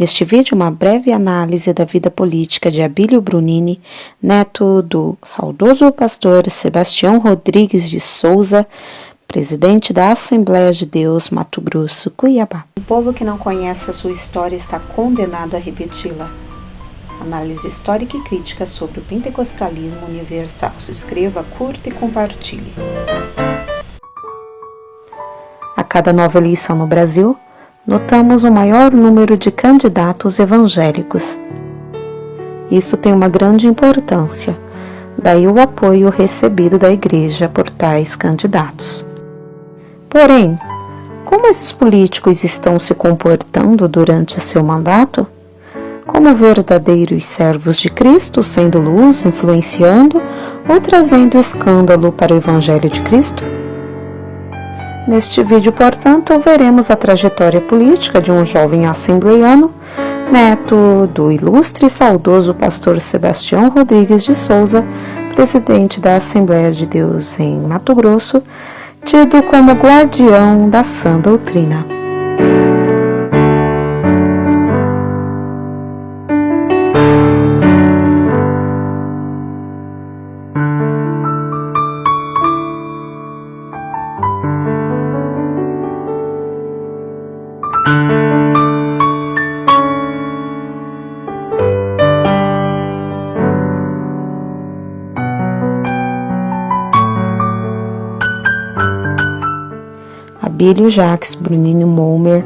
Neste vídeo, uma breve análise da vida política de Abílio Brunini, neto do saudoso pastor Sebastião Rodrigues de Souza, presidente da Assembleia de Deus, Mato Grosso, Cuiabá. O povo que não conhece a sua história está condenado a repeti-la. Análise histórica e crítica sobre o pentecostalismo universal. Se inscreva, curta e compartilhe. A cada nova eleição no Brasil, notamos o maior número de candidatos evangélicos. Isso tem uma grande importância, daí o apoio recebido da Igreja por tais candidatos. Porém, como esses políticos estão se comportando durante seu mandato? Como verdadeiros servos de Cristo, sendo luz, influenciando ou trazendo escândalo para o Evangelho de Cristo? Neste vídeo, portanto, veremos a trajetória política de um jovem assembleiano, neto do ilustre e saudoso pastor Sebastião Rodrigues de Souza, presidente da Assembleia de Deus em Mato Grosso, tido como guardião da sã doutrina. Abílio Jacques Brunini Momer,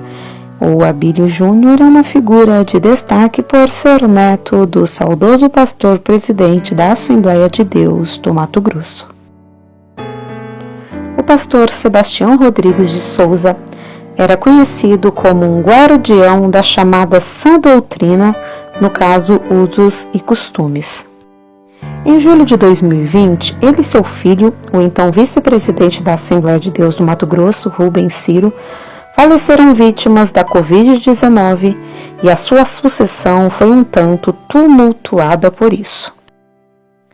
ou Abílio Júnior, é uma figura de destaque por ser neto do saudoso pastor presidente da Assembleia de Deus do Mato Grosso. O pastor Sebastião Rodrigues de Souza era conhecido como um guardião da chamada sã doutrina, no caso, usos e costumes. Em julho de 2020, ele e seu filho, o então vice-presidente da Assembleia de Deus do Mato Grosso, Rubens Ciro, faleceram vítimas da Covid-19 e a sua sucessão foi um tanto tumultuada por isso.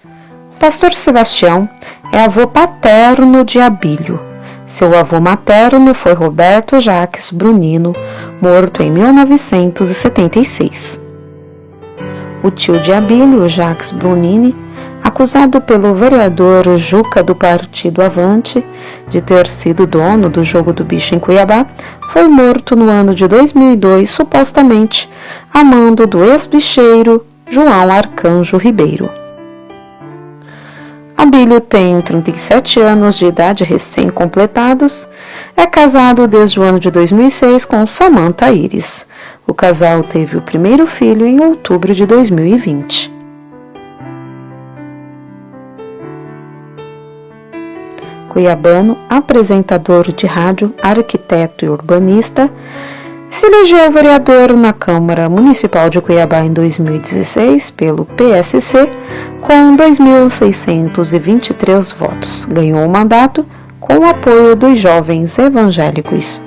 O pastor Sebastião é avô paterno de Abílio. Seu avô materno foi Roberto Jacques Brunino, morto em 1976. O tio de Abílio, Jacques Brunini, acusado pelo vereador Juca do Partido Avante de ter sido dono do Jogo do Bicho em Cuiabá, foi morto no ano de 2002, supostamente a mando do ex-bicheiro João Arcanjo Ribeiro. Abílio tem 37 anos de idade recém-completados, é casado desde o ano de 2006 com Samantha Iris. O casal teve o primeiro filho em outubro de 2020. Cuiabano, apresentador de rádio, arquiteto e urbanista, se elegeu vereador na Câmara Municipal de Cuiabá em 2016 pelo PSC com 2.623 votos. Ganhou o mandato com o apoio dos jovens evangélicos.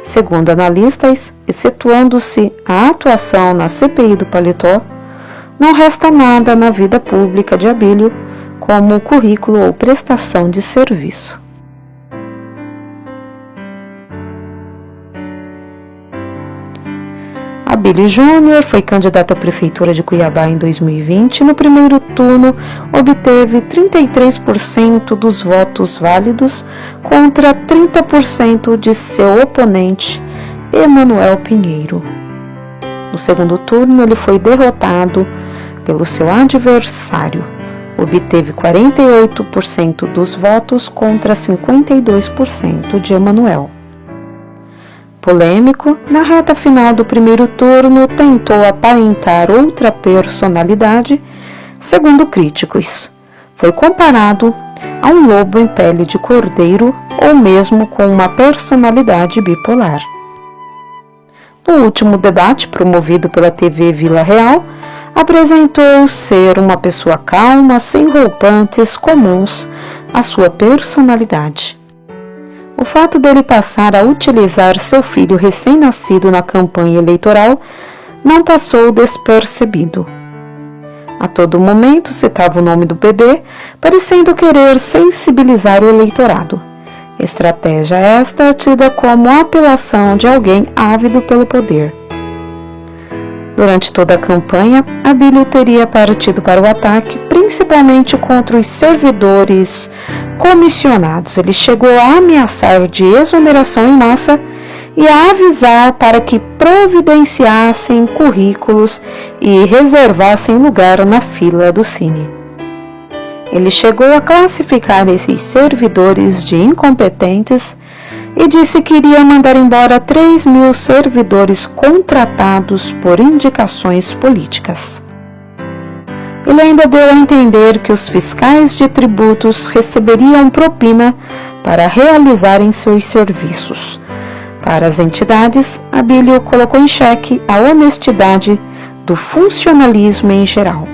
Segundo analistas, excetuando-se a atuação na CPI do Paletó, não resta nada na vida pública de Abílio como currículo ou prestação de serviço. Abílio Júnior foi candidato à Prefeitura de Cuiabá em 2020 e no primeiro turno obteve 33% dos votos válidos contra 30% de seu oponente, Emanuel Pinheiro. No segundo turno, ele foi derrotado pelo seu adversário. Obteve 48% dos votos contra 52% de Emanuel. Polêmico, na reta final do primeiro turno tentou aparentar outra personalidade, segundo críticos. Foi comparado a um lobo em pele de cordeiro ou mesmo com uma personalidade bipolar. No último debate, promovido pela TV Vila Real, apresentou ser uma pessoa calma, sem roupantes comuns à sua personalidade. O fato dele passar a utilizar seu filho recém-nascido na campanha eleitoral não passou despercebido. A todo momento citava o nome do bebê, parecendo querer sensibilizar o eleitorado. Estratégia esta tida como apelação de alguém ávido pelo poder. Durante toda a campanha, Abílio teria partido para o ataque, principalmente contra os servidores comissionados. Ele chegou a ameaçar de exoneração em massa e a avisar para que providenciassem currículos e reservassem lugar na fila do Cine. Ele chegou a classificar esses servidores de incompetentes e disse que iria mandar embora 3.000 servidores contratados por indicações políticas. Ele ainda deu a entender que os fiscais de tributos receberiam propina para realizarem seus serviços. Para as entidades, Abílio colocou em xeque a honestidade do funcionalismo em geral.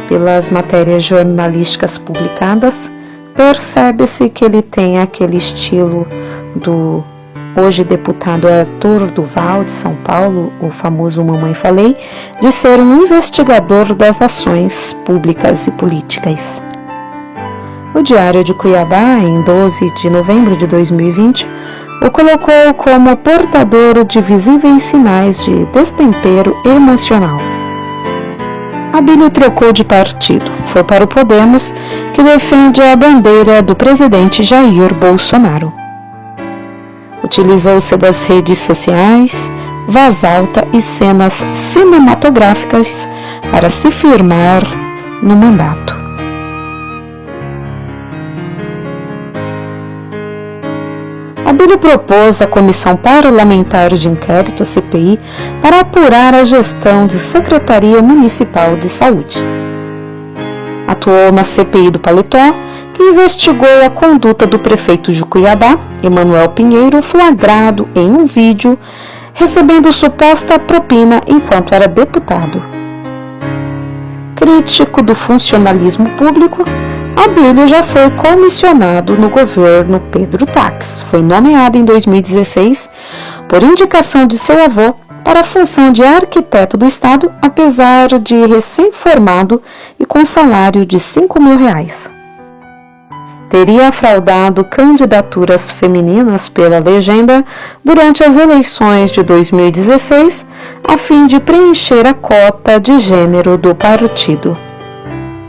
Pelas matérias jornalísticas publicadas, percebe-se que ele tem aquele estilo do hoje deputado Arthur Duval, de São Paulo, o famoso Mamãe Falei, de ser um investigador das ações públicas e políticas. O Diário de Cuiabá, em 12 de novembro de 2020, o colocou como portador de visíveis sinais de destempero emocional. Abílio trocou de partido, foi para o Podemos, que defende a bandeira do presidente Jair Bolsonaro. Utilizou-se das redes sociais, voz alta e cenas cinematográficas para se firmar no mandato. Abílio propôs a Comissão Parlamentar de Inquérito, a CPI, para apurar a gestão de Secretaria Municipal de Saúde. Atuou na CPI do Paletó, que investigou a conduta do prefeito de Cuiabá, Emanuel Pinheiro, flagrado em um vídeo, recebendo suposta propina enquanto era deputado. Crítico do funcionalismo público, Abílio já foi comissionado no governo Pedro Tax. Foi nomeado em 2016, por indicação de seu avô, para a função de arquiteto do Estado, apesar de recém-formado e com salário de R$5.000. Teria fraudado candidaturas femininas pela legenda durante as eleições de 2016, a fim de preencher a cota de gênero do partido.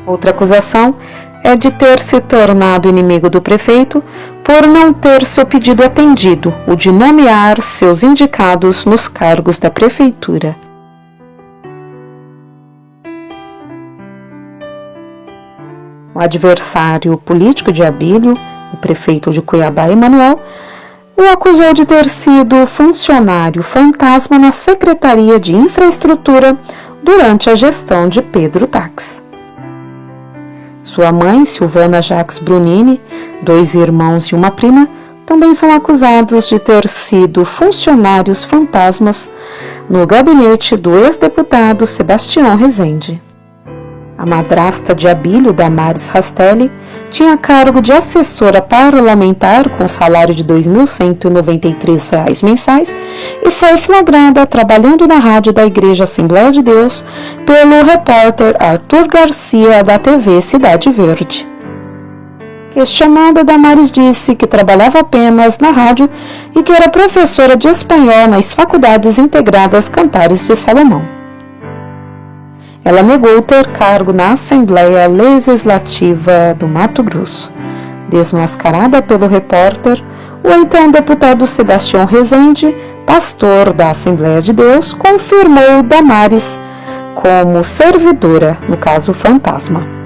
Outra acusação é de ter se tornado inimigo do prefeito por não ter seu pedido atendido, o de nomear seus indicados nos cargos da prefeitura. O adversário político de Abílio, o prefeito de Cuiabá, Emanuel, o acusou de ter sido funcionário fantasma na Secretaria de Infraestrutura durante a gestão de Pedro Tax. Sua mãe, Silvana Jacques Brunini, 2 irmãos e uma prima, também são acusados de ter sido funcionários fantasmas no gabinete do ex-deputado Sebastião Rezende. A madrasta de Abílio, Damares Rastelli, tinha cargo de assessora parlamentar com salário de R$ 2.193 mensais e foi flagrada trabalhando na rádio da Igreja Assembleia de Deus pelo repórter Arthur Garcia da TV Cidade Verde. Questionada, Damares disse que trabalhava apenas na rádio e que era professora de espanhol nas Faculdades Integradas Cantares de Salomão. Ela negou ter cargo na Assembleia Legislativa do Mato Grosso. Desmascarada pelo repórter, o então deputado Sebastião Rezende, pastor da Assembleia de Deus, confirmou Damares como servidora, no caso fantasma.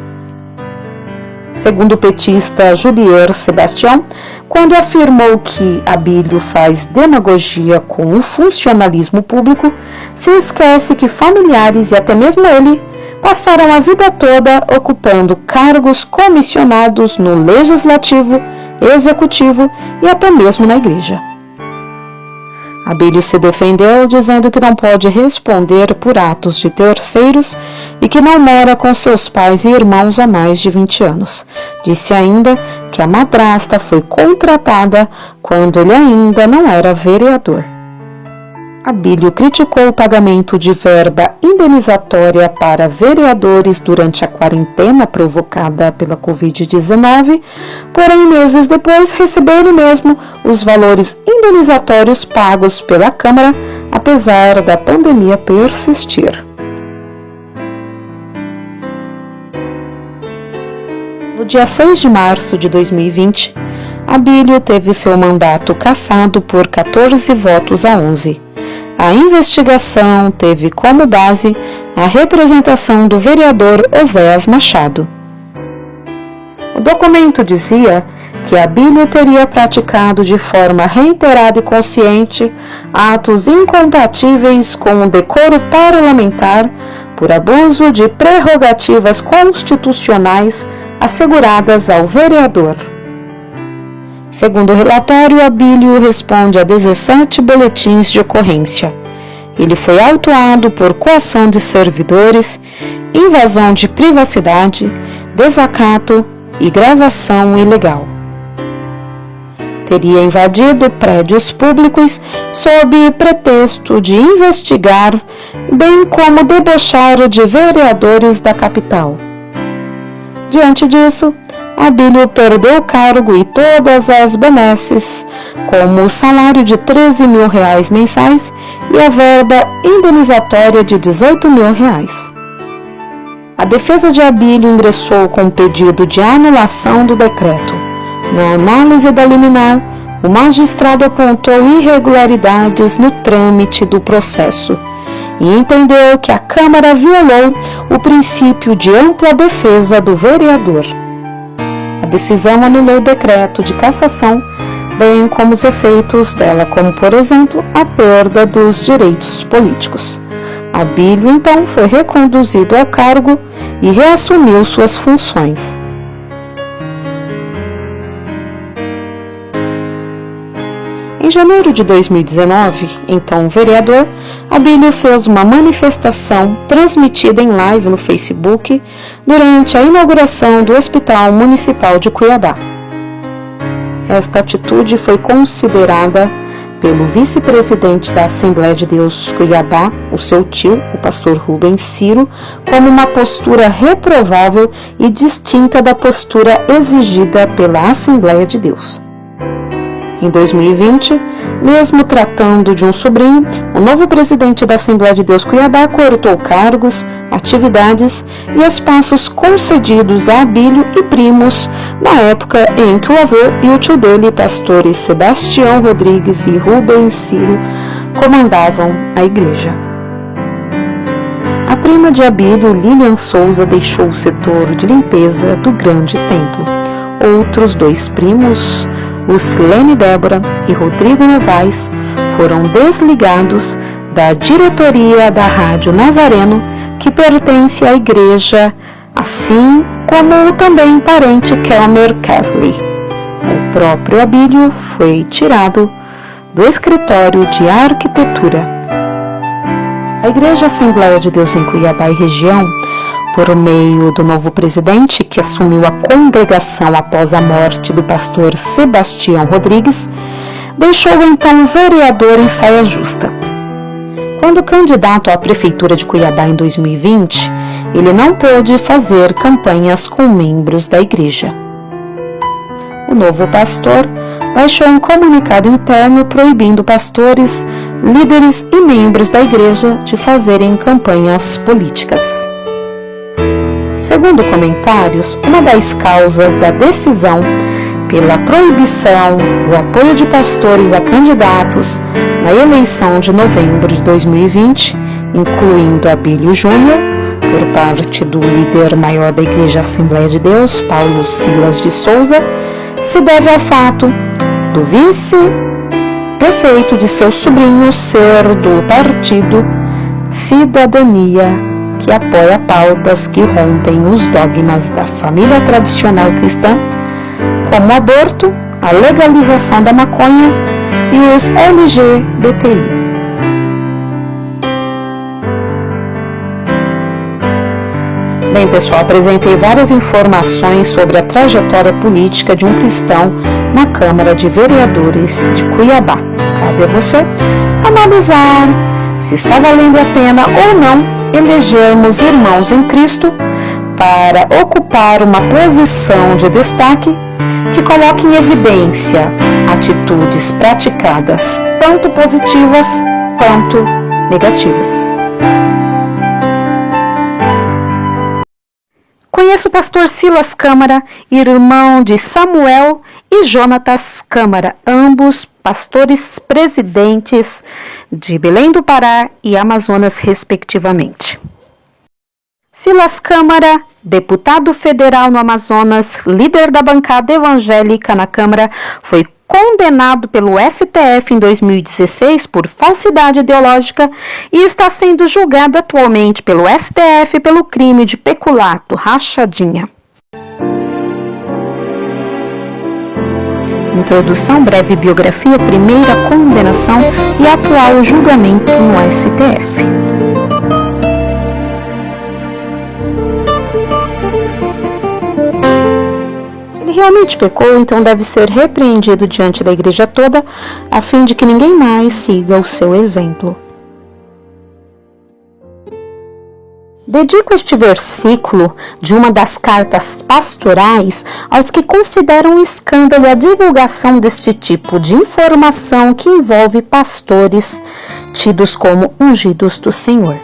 Segundo o petista Julier Sebastião, quando afirmou que Abílio faz demagogia com o funcionalismo público, se esquece que familiares e até mesmo ele passaram a vida toda ocupando cargos comissionados no Legislativo, Executivo e até mesmo na Igreja. Abílio se defendeu dizendo que não pode responder por atos de terceiros e que não mora com seus pais e irmãos há mais de 20 anos. Disse ainda que a madrasta foi contratada quando ele ainda não era vereador. Abílio criticou o pagamento de verba indenizatória para vereadores durante a quarentena provocada pela Covid-19, porém, meses depois, recebeu ele mesmo os valores indenizatórios pagos pela Câmara, apesar da pandemia persistir. No dia 6 de março de 2020, Abílio teve seu mandato cassado por 14 votos a 11. A investigação teve como base a representação do vereador Oséias Machado. O documento dizia que Abílio teria praticado de forma reiterada e consciente atos incompatíveis com o decoro parlamentar por abuso de prerrogativas constitucionais asseguradas ao vereador. Segundo o relatório, Abílio responde a 17 boletins de ocorrência. Ele foi autuado por coação de servidores, invasão de privacidade, desacato e gravação ilegal. Teria invadido prédios públicos sob pretexto de investigar, bem como debochar de vereadores da capital. Diante disso, Abílio perdeu o cargo e todas as benesses, como o salário de R$13 mil mensais e a verba indenizatória de R$18 mil. A defesa de Abílio ingressou com pedido de anulação do decreto. Na análise da liminar, o magistrado apontou irregularidades no trâmite do processo e entendeu que a Câmara violou o princípio de ampla defesa do vereador. A decisão anulou o decreto de cassação, bem como os efeitos dela, como, por exemplo, a perda dos direitos políticos. Abílio, então, foi reconduzido ao cargo e reassumiu suas funções. Em janeiro de 2019, então vereador, Abílio fez uma manifestação transmitida em live no Facebook durante a inauguração do Hospital Municipal de Cuiabá. Esta atitude foi considerada pelo vice-presidente da Assembleia de Deus Cuiabá, o seu tio, o pastor Rubens Ciro, como uma postura reprovável e distinta da postura exigida pela Assembleia de Deus. Em 2020, mesmo tratando de um sobrinho, o novo presidente da Assembleia de Deus Cuiabá cortou cargos, atividades e espaços concedidos a Abílio e primos na época em que o avô e o tio dele, pastores Sebastião Rodrigues e Rubens Ciro, comandavam a igreja. A prima de Abílio, Lilian Souza, deixou o setor de limpeza do grande templo. Outros dois primos, Lucilene Débora e Rodrigo Novaes, foram desligados da diretoria da Rádio Nazareno, que pertence à igreja, assim como o também parente Kelmer Kesley. O próprio Abílio foi tirado do escritório de arquitetura. A Igreja Assembleia de Deus em Cuiabá e região, por meio do novo presidente que assumiu a congregação após a morte do pastor Sebastião Rodrigues, deixou então o vereador em saia justa. Quando candidato à prefeitura de Cuiabá em 2020, ele não pôde fazer campanhas com membros da igreja. O novo pastor baixou um comunicado interno proibindo pastores, líderes e membros da igreja de fazerem campanhas políticas. Segundo comentários, uma das causas da decisão pela proibição do apoio de pastores a candidatos na eleição de novembro de 2020, incluindo Abílio Júnior, por parte do líder maior da Igreja Assembleia de Deus, Paulo Silas de Souza, se deve ao fato do vice-prefeito de seu sobrinho ser do partido Cidadania, que apoia pautas que rompem os dogmas da família tradicional cristã, como o aborto, a legalização da maconha e os LGBTI. Bem, pessoal, apresentei várias informações sobre a trajetória política de um cristão na Câmara de Vereadores de Cuiabá. Cabe a você analisar se está valendo a pena ou não elegermos irmãos em Cristo para ocupar uma posição de destaque que coloque em evidência atitudes praticadas tanto positivas quanto negativas. Conheço o pastor Silas Câmara, irmão de Samuel e Jonatas Câmara, ambos pastores presidentes de Belém do Pará e Amazonas, respectivamente. Silas Câmara, deputado federal no Amazonas, líder da bancada evangélica na Câmara, foi condenado pelo STF em 2016 por falsidade ideológica e está sendo julgado atualmente pelo STF pelo crime de peculato, rachadinha. Introdução, breve biografia, primeira condenação e atual julgamento no STF. Ele realmente pecou, então deve ser repreendido diante da igreja toda, a fim de que ninguém mais siga o seu exemplo. Dedico este versículo de uma das cartas pastorais aos que consideram escândalo a divulgação deste tipo de informação que envolve pastores tidos como ungidos do Senhor.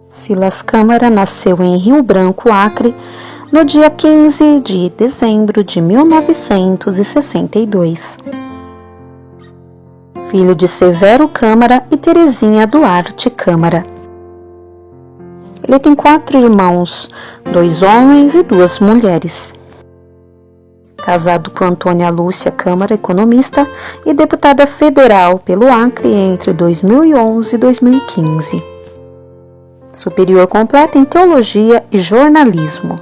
Silas Câmara nasceu em Rio Branco, Acre, no dia 15 de dezembro de 1962. Filho de Severo Câmara e Terezinha Duarte Câmara. Ele tem 4 irmãos, 2 homens e 2 mulheres. Casado com Antônia Lúcia Câmara, economista e deputada federal pelo Acre entre 2011 e 2015. Superior completa em teologia e jornalismo.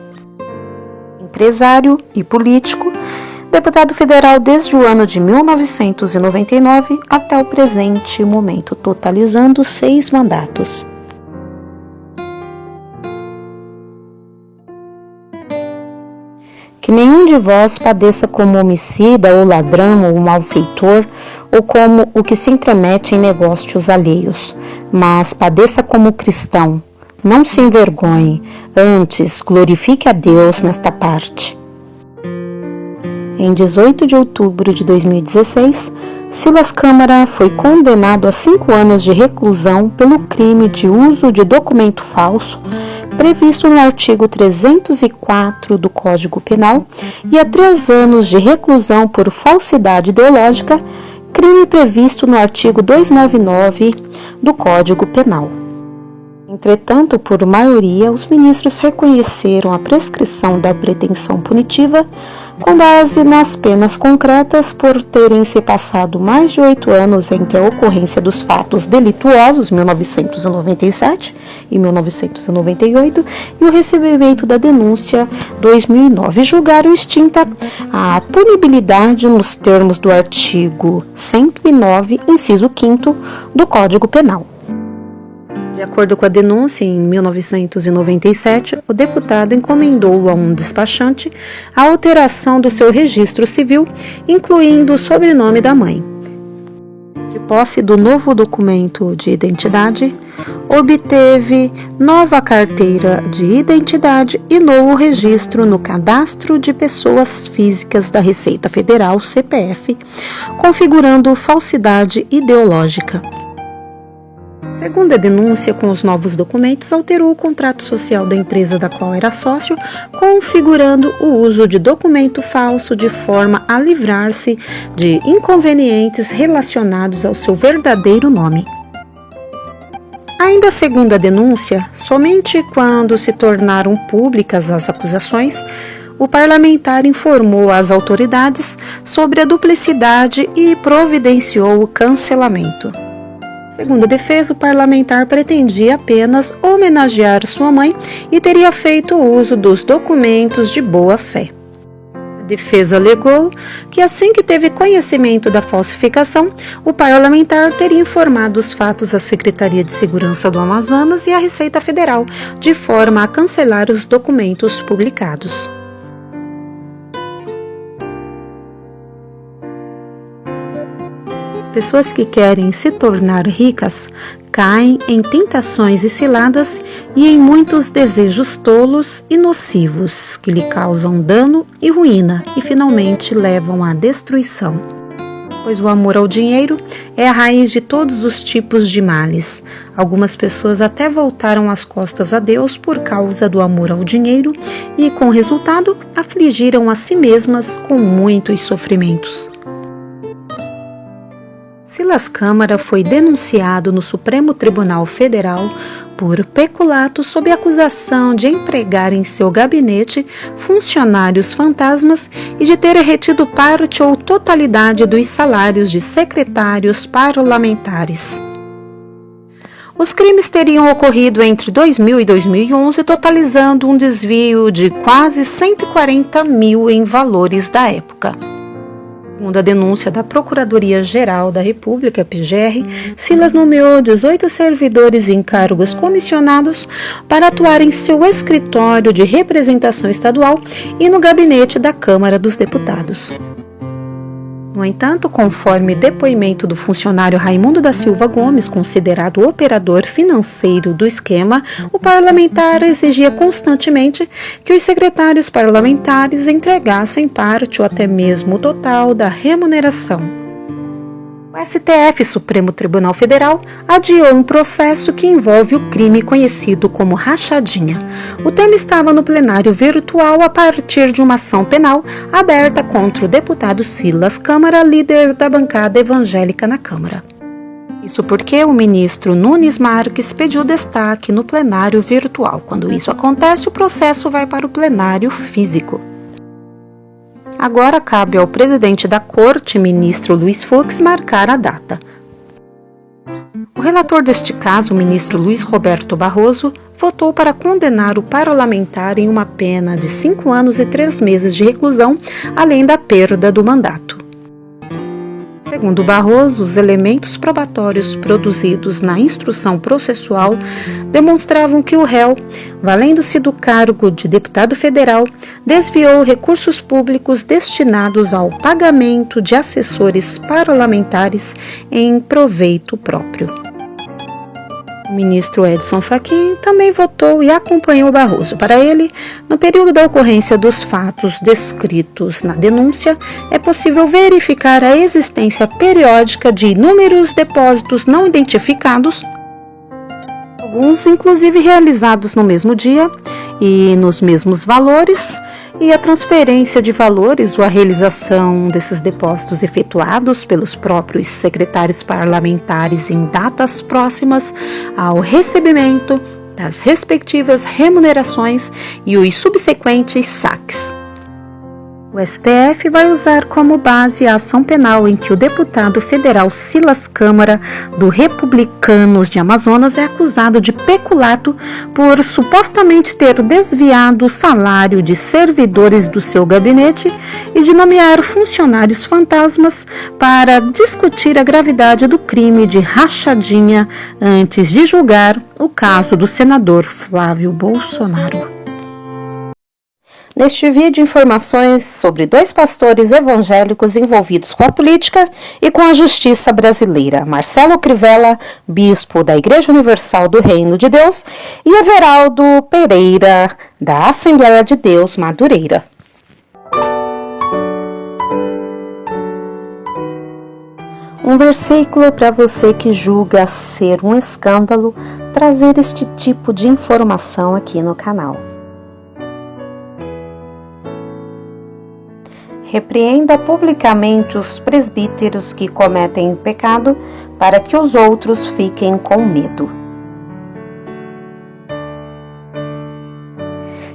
Empresário e político, deputado federal desde o ano de 1999 até o presente momento, totalizando 6 mandatos. Que nenhum de vós padeça como homicida ou ladrão ou malfeitor, ou como o que se intromete em negócios alheios, mas padeça como cristão. Não se envergonhe, antes glorifique a Deus nesta parte. Em 18 de outubro de 2016, Silas Câmara foi condenado a 5 anos de reclusão pelo crime de uso de documento falso, previsto no artigo 304 do Código Penal, e a 3 anos de reclusão por falsidade ideológica, crime previsto no artigo 299 do Código Penal. Entretanto, por maioria, os ministros reconheceram a prescrição da pretensão punitiva com base nas penas concretas por terem se passado mais de 8 anos entre a ocorrência dos fatos delituosos, 1997 e 1998, e o recebimento da denúncia, 2009. Julgaram extinta a punibilidade nos termos do artigo 109, inciso 5º do Código Penal. De acordo com a denúncia, em 1997, o deputado encomendou a um despachante a alteração do seu registro civil, incluindo o sobrenome da mãe. De posse do novo documento de identidade, obteve nova carteira de identidade e novo registro no Cadastro de Pessoas Físicas da Receita Federal, CPF, configurando falsidade ideológica. Segundo a denúncia, com os novos documentos, alterou o contrato social da empresa da qual era sócio, configurando o uso de documento falso de forma a livrar-se de inconvenientes relacionados ao seu verdadeiro nome. Ainda segundo a denúncia, somente quando se tornaram públicas as acusações, o parlamentar informou às autoridades sobre a duplicidade e providenciou o cancelamento. Segundo a defesa, o parlamentar pretendia apenas homenagear sua mãe e teria feito uso dos documentos de boa-fé. A defesa alegou que assim que teve conhecimento da falsificação, o parlamentar teria informado os fatos à Secretaria de Segurança do Amazonas e à Receita Federal, de forma a cancelar os documentos publicados. Pessoas que querem se tornar ricas caem em tentações e ciladas e em muitos desejos tolos e nocivos que lhe causam dano e ruína e finalmente levam à destruição. Pois o amor ao dinheiro é a raiz de todos os tipos de males. Algumas pessoas até voltaram as costas a Deus por causa do amor ao dinheiro e, com resultado, afligiram a si mesmas com muitos sofrimentos. Silas Câmara foi denunciado no Supremo Tribunal Federal por peculato sob acusação de empregar em seu gabinete funcionários fantasmas e de ter retido parte ou totalidade dos salários de secretários parlamentares. Os crimes teriam ocorrido entre 2000 e 2011, totalizando um desvio de quase 140 mil em valores da época. Segundo a denúncia da Procuradoria-Geral da República, PGR, Silas nomeou 18 servidores em cargos comissionados para atuar em seu escritório de representação estadual e no gabinete da Câmara dos Deputados. No entanto, conforme depoimento do funcionário Raimundo da Silva Gomes, considerado operador financeiro do esquema, o parlamentar exigia constantemente que os secretários parlamentares entregassem parte ou até mesmo o total da remuneração. O STF, Supremo Tribunal Federal, adiou um processo que envolve o crime conhecido como rachadinha. O tema estava no plenário virtual a partir de uma ação penal aberta contra o deputado Silas Câmara, líder da bancada evangélica na Câmara. Isso porque o ministro Nunes Marques pediu destaque no plenário virtual. Quando isso acontece, o processo vai para o plenário físico. Agora cabe ao presidente da Corte, ministro Luiz Fux, marcar a data. O relator deste caso, o ministro Luiz Roberto Barroso, votou para condenar o parlamentar em uma pena de 5 anos e 3 meses de reclusão, além da perda do mandato. Segundo Barroso, os elementos probatórios produzidos na instrução processual demonstravam que o réu, valendo-se do cargo de deputado federal, desviou recursos públicos destinados ao pagamento de assessores parlamentares em proveito próprio. O ministro Edson Fachin também votou e acompanhou Barroso. Para ele, no período da ocorrência dos fatos descritos na denúncia, é possível verificar a existência periódica de inúmeros depósitos não identificados, alguns inclusive realizados no mesmo dia e nos mesmos valores, e a transferência de valores ou a realização desses depósitos efetuados pelos próprios secretários parlamentares em datas próximas ao recebimento das respectivas remunerações e os subsequentes saques. O STF vai usar como base a ação penal em que o deputado federal Silas Câmara, do Republicanos de Amazonas, é acusado de peculato por supostamente ter desviado o salário de servidores do seu gabinete e de nomear funcionários fantasmas para discutir a gravidade do crime de rachadinha antes de julgar o caso do senador Flávio Bolsonaro. Neste vídeo, informações sobre 2 pastores evangélicos envolvidos com a política e com a justiça brasileira: Marcelo Crivella, bispo da Igreja Universal do Reino de Deus, e Everaldo Pereira, da Assembleia de Deus Madureira. Um versículo para você que julga ser um escândalo trazer este tipo de informação aqui no canal. Repreenda publicamente os presbíteros que cometem pecado, para que os outros fiquem com medo.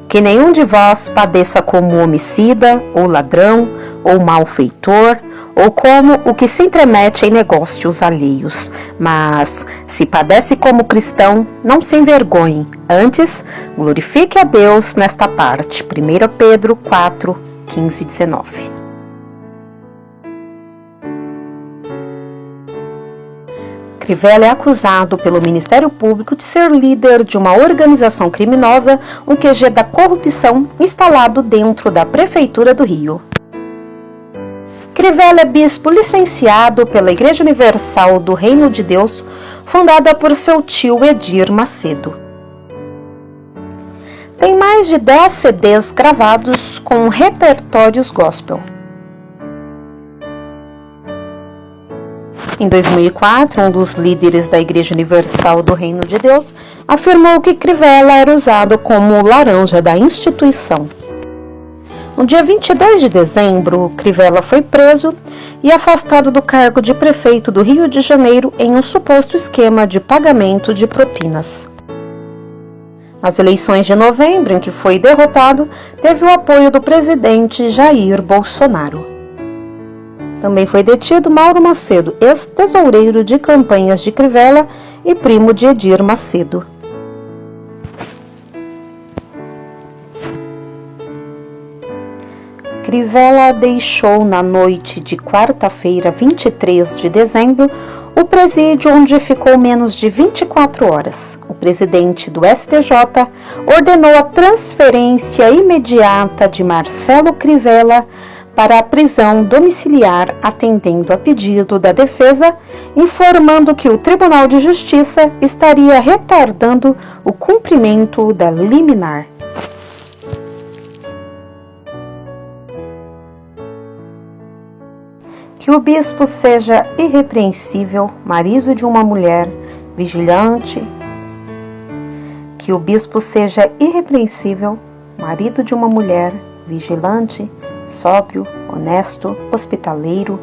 Que nenhum de vós padeça como homicida, ou ladrão, ou malfeitor, ou como o que se intromete em negócios alheios. Mas, se padece como cristão, não se envergonhe. Antes, glorifique a Deus nesta parte. 1 Pedro 4, 15 e 19. Crivella é acusado pelo Ministério Público de ser líder de uma organização criminosa, um QG da corrupção instalado dentro da Prefeitura do Rio. Crivella é bispo licenciado pela Igreja Universal do Reino de Deus, fundada por seu tio Edir Macedo. Tem mais de 10 CDs gravados com repertórios gospel. Em 2004, um dos líderes da Igreja Universal do Reino de Deus afirmou que Crivella era usado como laranja da instituição. No dia 22 de dezembro, Crivella foi preso e afastado do cargo de prefeito do Rio de Janeiro em um suposto esquema de pagamento de propinas. Nas eleições de novembro, em que foi derrotado, teve o apoio do presidente Jair Bolsonaro. Também foi detido Mauro Macedo, ex-tesoureiro de campanhas de Crivella e primo de Edir Macedo. Crivella deixou na noite de quarta-feira, 23 de dezembro, o presídio onde ficou menos de 24 horas. O presidente do STJ ordenou a transferência imediata de Marcelo Crivella para a prisão domiciliar, atendendo a pedido da defesa, informando que o Tribunal de Justiça estaria retardando o cumprimento da liminar. Que o bispo seja irrepreensível, marido de uma mulher, vigilante. Que o bispo seja irrepreensível, marido de uma mulher, vigilante, sóbrio, honesto, hospitaleiro,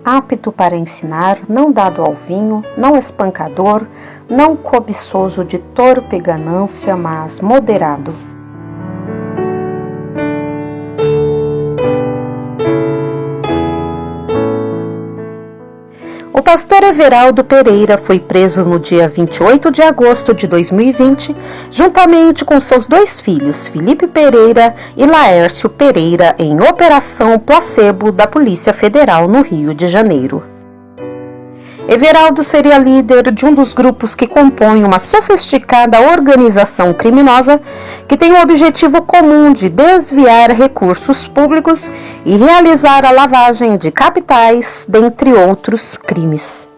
apto para ensinar, não dado ao vinho, não espancador, não cobiçoso de torpe ganância, mas moderado. O pastor Everaldo Pereira foi preso no dia 28 de agosto de 2020, juntamente com seus 2 filhos, Felipe Pereira e Laércio Pereira, em Operação Placebo da Polícia Federal no Rio de Janeiro. Everaldo seria líder de um dos grupos que compõem uma sofisticada organização criminosa que tem o objetivo comum de desviar recursos públicos e realizar a lavagem de capitais, dentre outros crimes.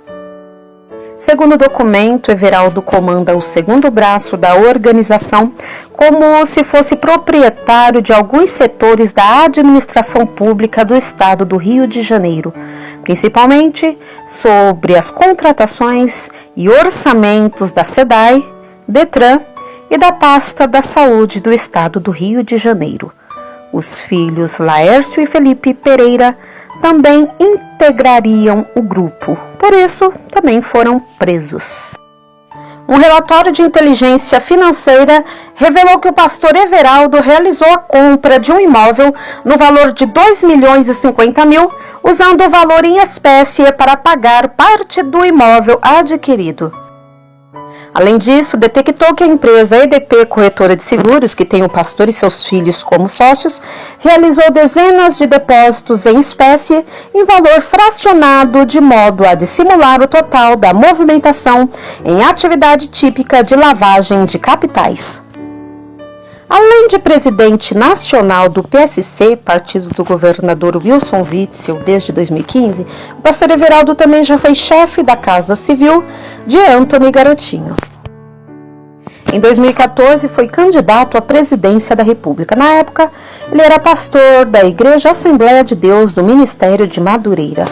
Segundo o documento, Everaldo comanda o segundo braço da organização como se fosse proprietário de alguns setores da administração pública do estado do Rio de Janeiro, principalmente sobre as contratações e orçamentos da SEDAI, DETRAN e da Pasta da Saúde do estado do Rio de Janeiro. Os filhos Laércio e Felipe Pereira também integrariam o grupo, por isso também foram presos. Um relatório de inteligência financeira revelou que o pastor Everaldo realizou a compra de um imóvel no valor de R$2.050.000, usando o valor em espécie para pagar parte do imóvel adquirido. Além disso, detectou que a empresa EDP Corretora de Seguros, que tem o pastor e seus filhos como sócios, realizou dezenas de depósitos em espécie em valor fracionado de modo a dissimular o total da movimentação em atividade típica de lavagem de capitais. Além de presidente nacional do PSC, partido do governador Wilson Witzel, desde 2015, o pastor Everaldo também já foi chefe da Casa Civil de Antony Garotinho. Em 2014, foi candidato à presidência da República. Na época, ele era pastor da Igreja Assembleia de Deus do Ministério de Madureira.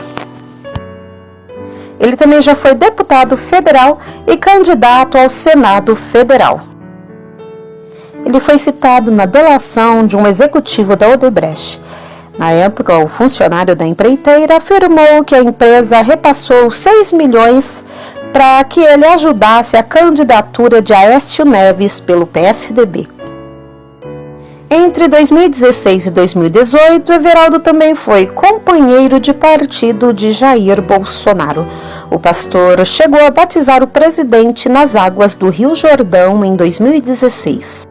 Ele também já foi deputado federal e candidato ao Senado Federal. Ele foi citado na delação de um executivo da Odebrecht. Na época, o funcionário da empreiteira afirmou que a empresa repassou 6 milhões para que ele ajudasse a candidatura de Aécio Neves pelo PSDB. Entre 2016 e 2018, Everaldo também foi companheiro de partido de Jair Bolsonaro. O pastor chegou a batizar o presidente nas águas do Rio Jordão em 2016.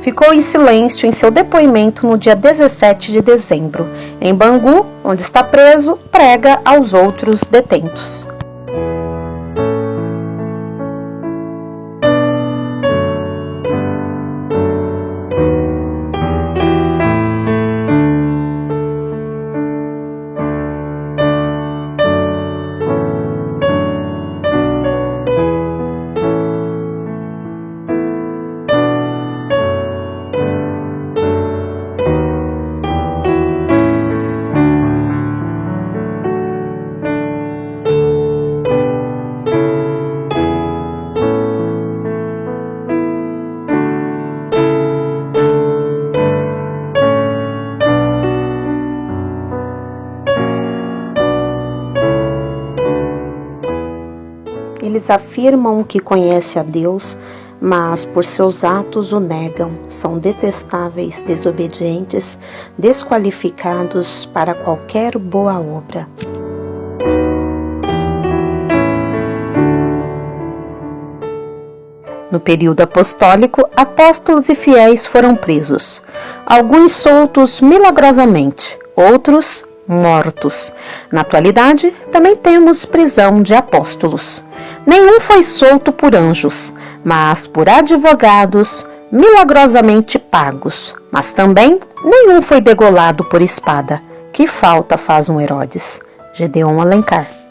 Ficou em silêncio em seu depoimento no dia 17 de dezembro. Em Bangu, onde está preso, prega aos outros detentos. eles afirmam que conhecem a Deus, mas por seus atos o negam, são detestáveis, desobedientes, desqualificados para qualquer boa obra. No período apostólico, apóstolos e fiéis foram presos, alguns soltos milagrosamente, outros mortos. Na atualidade, também temos prisão de apóstolos. Nenhum foi solto por anjos, mas por advogados milagrosamente pagos. Mas também nenhum foi degolado por espada. Que falta faz um Herodes? Gedeon Alencar.